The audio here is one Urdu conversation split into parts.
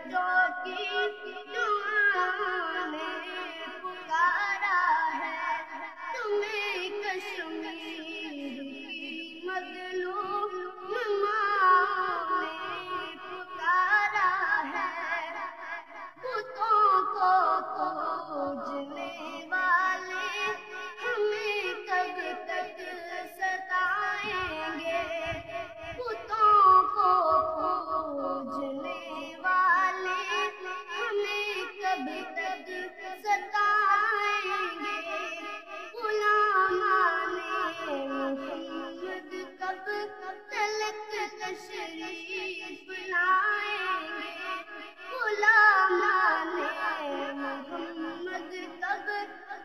بچوں کی دعا نے پکارا ہے تمہیں، کشمیر کی مظلوم ماں نے پکارا ہے، بتوں کو پوجنے والے ہمیں کب تک ستائیں گے، بتوں کو پوجنے والے ہمیں کب تک ستائیں گے، غلامان محمد کب تلک تشریف لائیں گے، غلامان محمد کب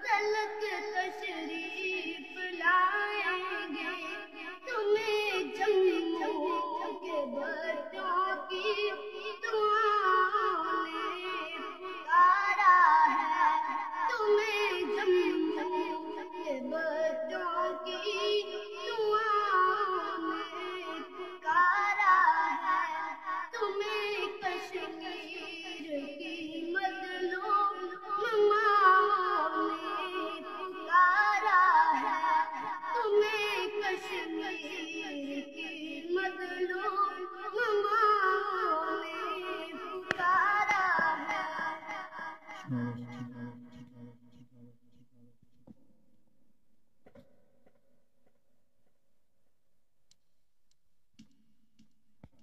تلک تشریف لائیں گے، تمہیں جموں کے بچوں کی دعا نے پکارا ہے، تمہیں جموں کے بچوں کی دعا نے پکارا ہے، تمہیں کشمیر کی مظلوم ماں نے پکارا ہے، تمہیں کشمیر کی مظلوم ماں نے پکارا ہے۔